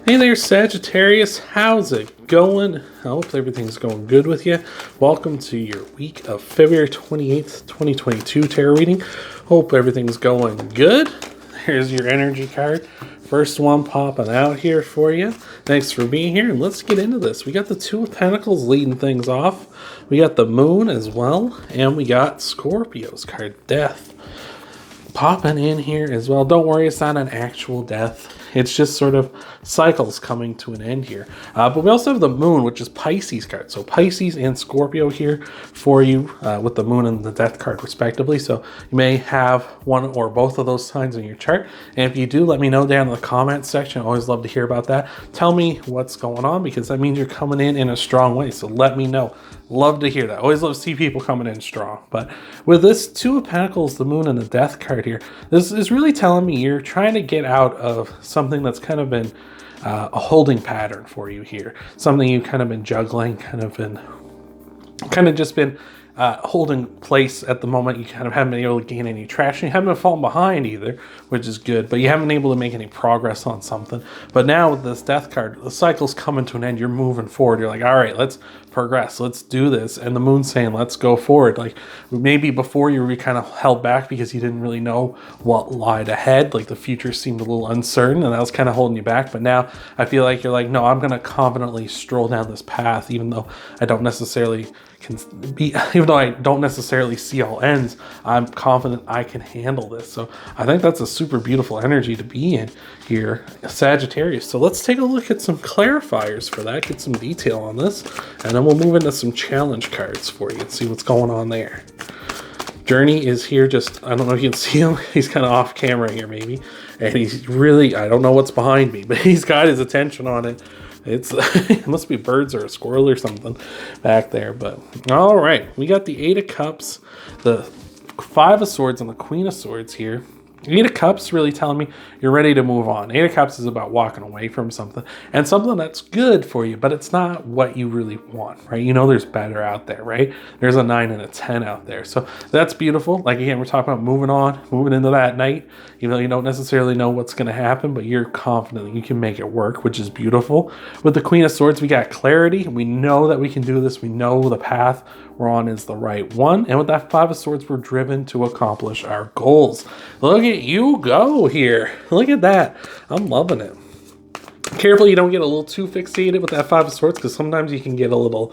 Hey there, Sagittarius. How's it going? I hope everything's going good with you. Welcome to your week of February 28th, 2022 tarot reading. Hope everything's going good. Here's your energy card. First one popping out here for you. Thanks for being here, and let's get into this. We got the Two of Pentacles leading things off. We got the Moon as well, and we got Scorpio's card, Death, popping in here as well. Don't worry, it's not an actual death. It's just sort of cycles coming to an end here. But we also have the Moon, which is Pisces card. So Pisces and Scorpio here for you with the Moon and the Death card respectively. So you may have one or both of those signs in your chart. And if you do, let me know down in the comments section. I always love to hear about that. Tell me what's going on, because that means you're coming in a strong way. So let me know. Love to hear that. Always love to see people coming in strong. But with this Two of Pentacles, the Moon, and the Death card here, this is really telling me you're trying to get out of something that's kind of been a holding pattern for you here. Something you've kind of been juggling, kind of just been holding place at the moment. You kind of haven't been able to gain any traction. You haven't been falling behind either, which is good, but you haven't been able to make any progress on something. But now with this Death card, the cycle's coming to an end. You're moving forward. You're like, all right, let's progress. Let's do this. And the Moon's saying, let's go forward. Like maybe before you were kind of held back because you didn't really know what lied ahead. Like the future seemed a little uncertain, and that was kind of holding you back. But now I feel like you're like, no, I'm going to confidently stroll down this path, even though I don't necessarily see all ends. I'm confident I can handle this. So I think that's a super beautiful energy to be in here, Sagittarius. So let's take a look at some clarifiers for that, get some detail on this, and then we'll move into some challenge cards for you and see what's going on there. Journey is here. Just, I don't know if you can see him. He's kind of off camera here maybe. And he's really, I don't know what's behind me, but he's got his attention on it. It must be birds or a squirrel or something back there. But all right, we got the Eight of Cups, the Five of Swords, and the Queen of Swords here. Eight of Cups really telling me you're ready to move on. Eight of Cups is about walking away from something, and something that's good for you, but it's not what you really want, right? You know there's better out there, right? There's a 9 and a 10 out there. So that's beautiful. Like again, we're talking about moving on, moving into that night. You know, you don't necessarily know what's going to happen, but you're confident that you can make it work, which is beautiful. With the Queen of Swords, we got clarity. We know that we can do this. We know the path we're on is the right one. And with that Five of Swords, we're driven to accomplish our goals. Look at you go here. Look at that. I'm loving it. Careful you don't get a little too fixated with that Five of Swords, because sometimes you can get a little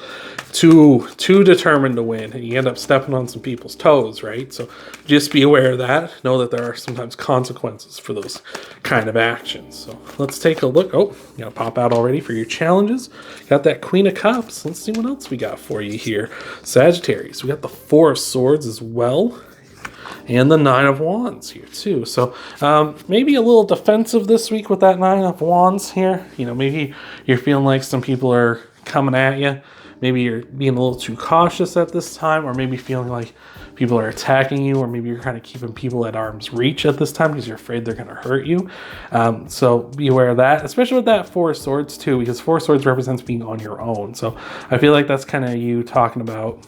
too determined to win, and you end up stepping on some people's toes, right? So just be aware of that. Know that there are sometimes consequences for those kind of actions. So let's take a look. Oh, you gotta pop out already for your challenges. Got that Queen of Cups. Let's see what else we got for you here, Sagittarius. We got the Four of Swords as well, and the Nine of Wands here too. So maybe a little defensive this week with that Nine of Wands here. You know, maybe you're feeling like some people are coming at you. Maybe you're being a little too cautious at this time, or maybe feeling like people are attacking you, or maybe you're kind of keeping people at arm's reach at this time because you're afraid they're going to hurt you. So be aware of that, especially with that Four of Swords too, because Four of Swords represents being on your own. So I feel like that's kind of you talking about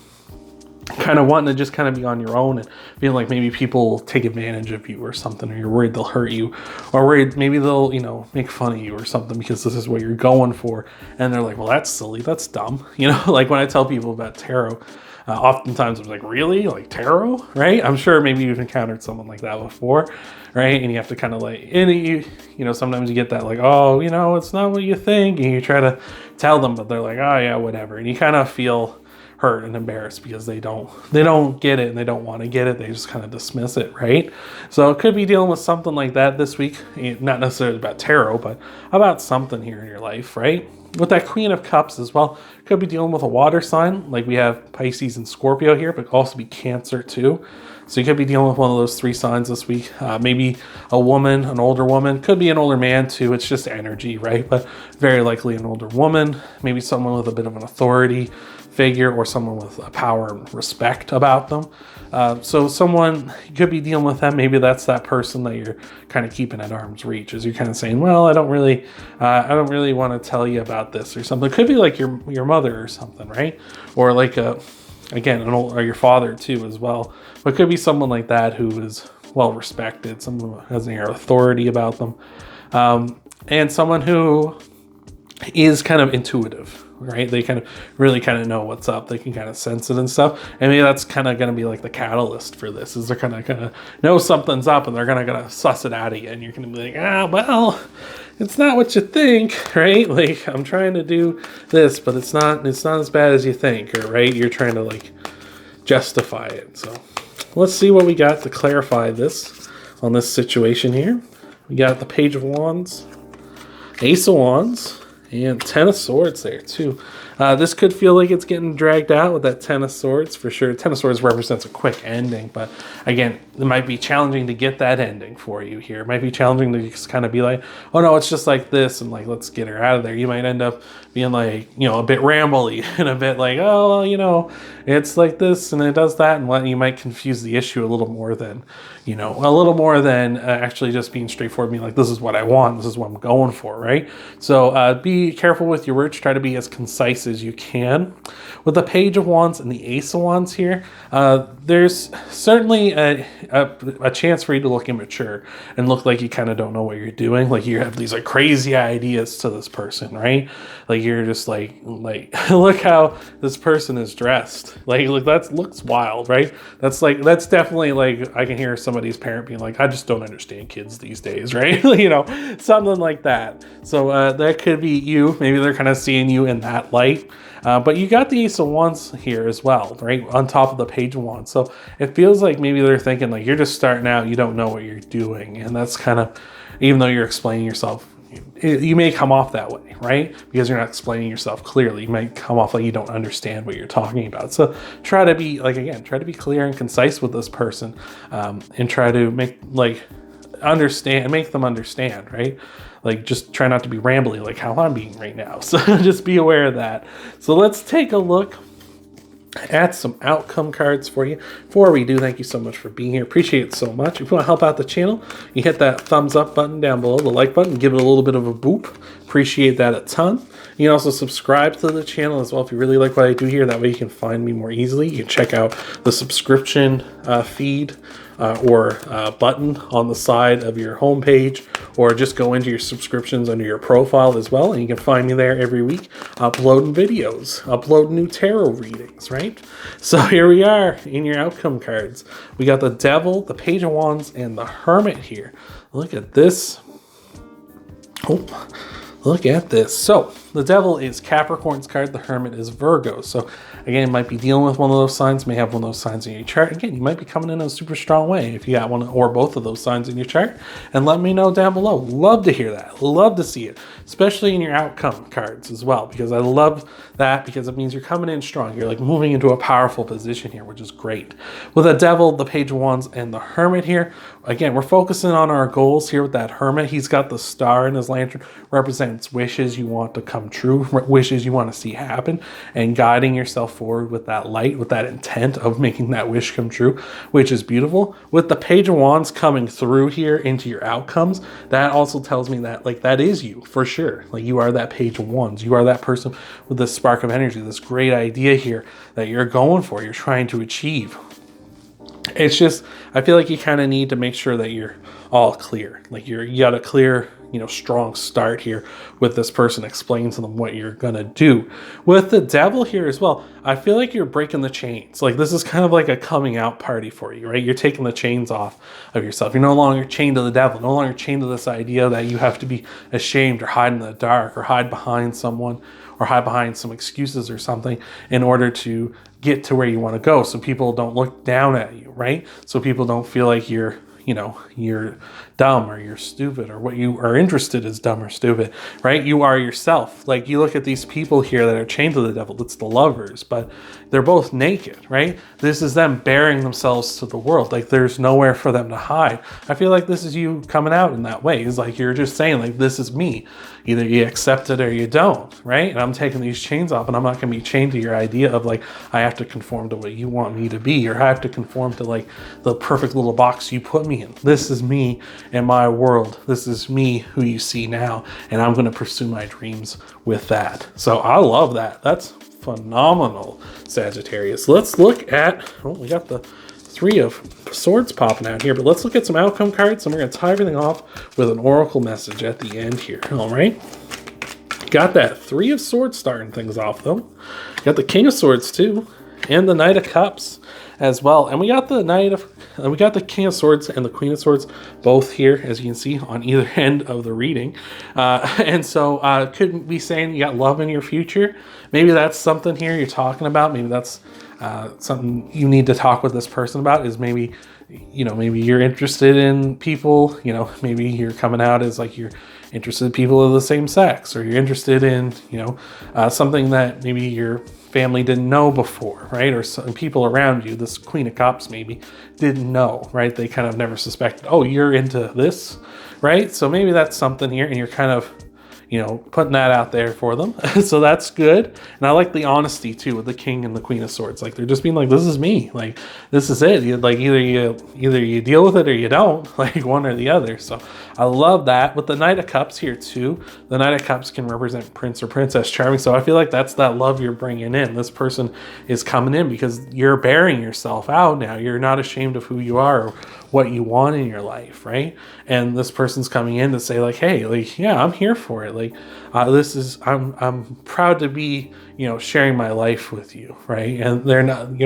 kind of wanting to just kind of be on your own and feeling like maybe people take advantage of you or something, or you're worried they'll hurt you, or worried maybe they'll, you know, make fun of you or something because this is what you're going for. And they're like, well, that's silly. That's dumb. You know, like when I tell people about tarot, oftentimes I'm like, really? Like tarot? Right? I'm sure maybe you've encountered someone like that before, right? And you have to kind of like, and you know, sometimes you get that like, oh, you know, it's not what you think. And you try to tell them, but they're like, oh yeah, whatever. And you kind of feel hurt and embarrassed because they don't get it, and they don't want to get it. They just kind of dismiss it, right? So it could be dealing with something like that this week. Not necessarily about tarot, but about something here in your life, right? With that Queen of Cups as well, could be dealing with a water sign, like we have Pisces and Scorpio here, but could also be Cancer too. So you could be dealing with one of those three signs this week. Maybe a woman, an older woman, could be an older man too. It's just energy, right? But very likely an older woman, maybe someone with a bit of an authority figure, or someone with power and respect about them. So someone, you could be dealing with them. Maybe that's that person that you're kind of keeping at arm's reach, as you're kind of saying, well, I don't really want to tell you about this or something. It could be like your mother or something, right? Or like or your father too as well. But it could be someone like that who is well respected, someone who has an air of authority about them, and someone who is kind of intuitive, right? They kind of really kind of know what's up. They can kind of sense it and stuff. And maybe that's kind of going to be like the catalyst for this, is they're kind of know something's up, and they're going to suss it out of you. And you're going to be like, well, it's not what you think, right? Like, I'm trying to do this, but it's not as bad as you think, or right? You're trying to like justify it. So let's see what we got to clarify this on this situation here. We got the Page of Wands, Ace of Wands, and Ten of Swords there too. This could feel like it's getting dragged out with that Ten of Swords for sure. Ten of Swords represents a quick ending, but again, it might be challenging to get that ending for you here. It might be challenging to just kind of be like, oh no, it's just like this, and like, let's get her out of there. You might end up being like, a bit rambly and a bit like, oh, it's like this and it does that, and what you might confuse the issue a little more than, actually just being straightforward, being like, this is what I want, this is what I'm going for, right? So be careful with your words. Try to be as concise as you can. With the Page of Wands and the Ace of Wands here, there's certainly a chance for you to look immature and look like you kind of don't know what you're doing. Like you have these like crazy ideas to this person, right? Like you're just like look how this person is dressed. Like that looks wild, right? That's definitely like, I can hear somebody's parent being like, I just don't understand kids these days, right? Something like that. So that could be you. Maybe they're kind of seeing you in that light. But you got the Ace of Wands here as well, right? On top of the Page of Wands. So it feels like maybe they're thinking like, you're just starting out, you don't know what you're doing. And that's kind of, even though you're explaining yourself, you may come off that way, right? Because you're not explaining yourself clearly. You might come off like you don't understand what you're talking about. So try to be clear and concise with this person, and try to make them understand, right? Like, just try not to be rambly like how I'm being right now. So just be aware of that. So let's take a look at some outcome cards for you. Before we do, thank you so much for being here. Appreciate it so much. If you want to help out the channel, you hit that thumbs up button down below, the like button, give it a little bit of a boop. Appreciate that a ton. You can also subscribe to the channel as well if you really like what I do here. That way you can find me more easily. You can check out the subscription feed or button on the side of your homepage, or just go into your subscriptions under your profile as well, and you can find me there every week uploading videos, uploading new tarot readings, right? So here we are in your outcome cards. We got the Devil, the Page of Wands, and the Hermit here. Look at this. Oh, look at this. So the Devil is Capricorn's card. The Hermit is Virgo. So again, might be dealing with one of those signs, may have one of those signs in your chart. Again, you might be coming in a super strong way if you got one or both of those signs in your chart. And let me know down below. Love to hear that. Love to see it, especially in your outcome cards as well, because I love that, because it means you're coming in strong. You're like moving into a powerful position here, which is great. With the Devil, the Page of Wands, and the Hermit here, again, we're focusing on our goals here with that Hermit. He's got the star in his lantern, represents wishes you want to come true, wishes you want to see happen, and guiding yourself forward with that light, with that intent of making that wish come true, which is beautiful. With the Page of Wands coming through here into your outcomes, that also tells me that like that is you for sure. Like you are that Page of Wands. You are that person with this spark of energy, this great idea here that you're going for, you're trying to achieve. It's just, I feel like you kind of need to make sure that you're all clear. Like you got a clear, strong start here with this person, explaining to them what you're gonna do. With the Devil here as well, I feel like you're breaking the chains. Like this is kind of like a coming out party for you, right? You're taking the chains off of yourself. You're no longer chained to the devil, no longer chained to this idea that you have to be ashamed or hide in the dark or hide behind someone or hide behind some excuses or something in order to get to where you want to go, so people don't look down at you, right? So people don't feel like you're dumb or you're stupid, or what you are interested is dumb or stupid, right? You are yourself. Like you look at these people here that are chained to the devil, it's the Lovers, but they're both naked, right? This is them bearing themselves to the world. Like there's nowhere for them to hide. I feel like this is you coming out in that way. It's like you're just saying like, this is me. Either you accept it or you don't, right? And I'm taking these chains off, and I'm not going to be chained to your idea of like, I have to conform to what you want me to be, or I have to conform to like the perfect little box you put me in. This is me and my world. This is me who you see now, and I'm going to pursue my dreams with that. So I love that. That's phenomenal, Sagittarius. Let's look at, we got the Three of Swords popping out here, but let's look at some outcome cards, and we're going to tie everything off with an oracle message at the end here. All right. Got that Three of Swords starting things off though. Got the King of Swords too, and the Knight of Cups as well. And we got the King of Swords and the Queen of Swords both here, as you can see, on either end of the reading. And so could be saying you got love in your future. Maybe that's something here you're talking about. Maybe that's something you need to talk with this person about, is maybe, maybe you're interested in people, maybe you're coming out as like you're interested in people of the same sex, or you're interested in, something that maybe your family didn't know before, right? Or some people around you, this Queen of Cups maybe didn't know, right? They kind of never suspected, oh, you're into this, right? So maybe that's something here, and you're kind of, putting that out there for them. So that's good. And I like the honesty too with the King and the Queen of Swords. Like they're just being like, this is me. Like this is it. Either you deal with it or you don't. Like one or the other. So I love that. With the Knight of Cups here too. The Knight of Cups can represent Prince or Princess Charming. So I feel like that's that love you're bringing in. This person is coming in because you're bearing yourself out now. You're not ashamed of who you are or what you want in your life, right? And this person's coming in to say like, hey, like, yeah, I'm here for it. Like, I'm proud to be, sharing my life with you, right? And they're not,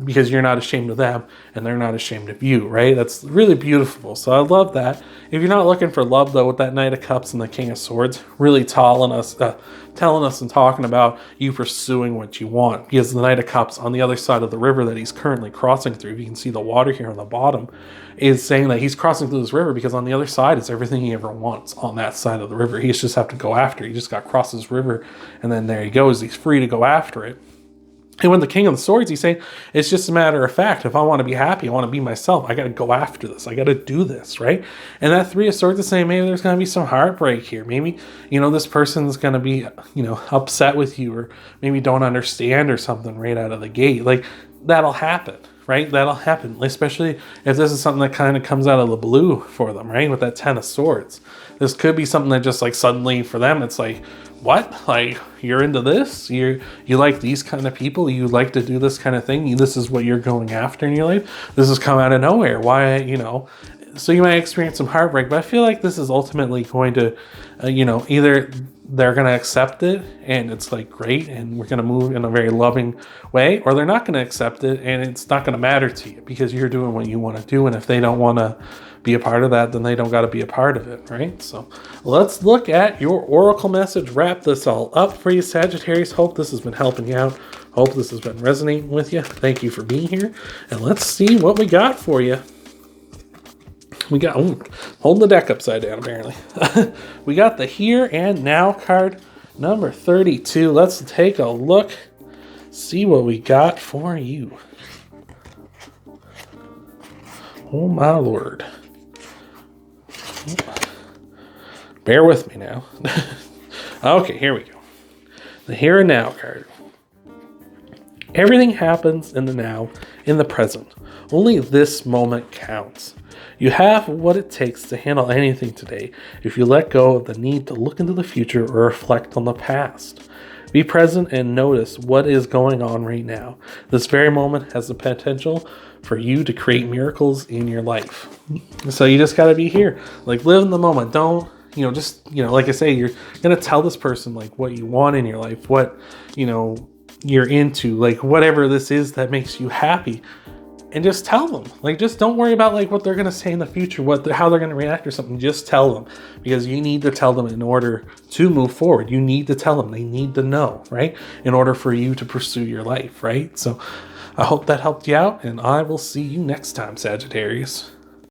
because you're not ashamed of them and they're not ashamed of you, right? That's really beautiful. So I love that. If you're not looking for love though, with that Knight of Cups and the King of Swords, really telling us and talking about you pursuing what you want. Because the Knight of Cups on the other side of the river that he's currently crossing through, you can see the water here on the bottom, is saying that he's crossing through this river because on the other side is everything he ever wants on that side of the river. He just have to go after it. He just got to cross this river, and then there he goes. He's free to go after it. And when the King of the Swords, he's saying, it's just a matter of fact. If I want to be happy, I want to be myself, I got to go after this. I got to do this, right? And that Three of Swords is saying maybe there's going to be some heartbreak here. Maybe, this person's going to be, upset with you, or maybe don't understand or something right out of the gate. Like, that'll happen, right? That'll happen, especially if this is something that kind of comes out of the blue for them, right? With that Ten of Swords. This could be something that just like suddenly for them, it's like, what? Like, you're into this? You like these kind of people? You like to do this kind of thing? This is what you're going after in your life? This has come out of nowhere. Why, So you might experience some heartbreak, but I feel like this is ultimately going to, either they're going to accept it and it's like great and we're going to move in a very loving way, or they're not going to accept it and it's not going to matter to you because you're doing what you want to do. And if they don't want to be a part of that, then they don't got to be a part of it, right? So let's look at your oracle message. Wrap this all up for you, Sagittarius. Hope this has been helping you out. Hope this has been resonating with you. Thank you for being here. And let's see what we got for you. We got, holding the deck upside down, apparently. We got the Here and Now card, number 32. Let's take a look, see what we got for you. Oh, my Lord. Bear with me now. Okay, here we go. The Here and Now card. Everything happens in the now, in the present. Only this moment counts. You have what it takes to handle anything today if you let go of the need to look into the future or reflect on the past. Be present and notice what is going on right now. This very moment has the potential for you to create miracles in your life. So you just got to be here. Like, live in the moment. Don't, like I say, you're going to tell this person like what you want in your life, what, you're into, like whatever this is that makes you happy. And just tell them, like, just don't worry about like what they're going to say in the future, how they're going to react or something. Just tell them, because you need to tell them in order to move forward. You need to tell them, they need to know, right? In order for you to pursue your life, right? So I hope that helped you out, and I will see you next time, Sagittarius.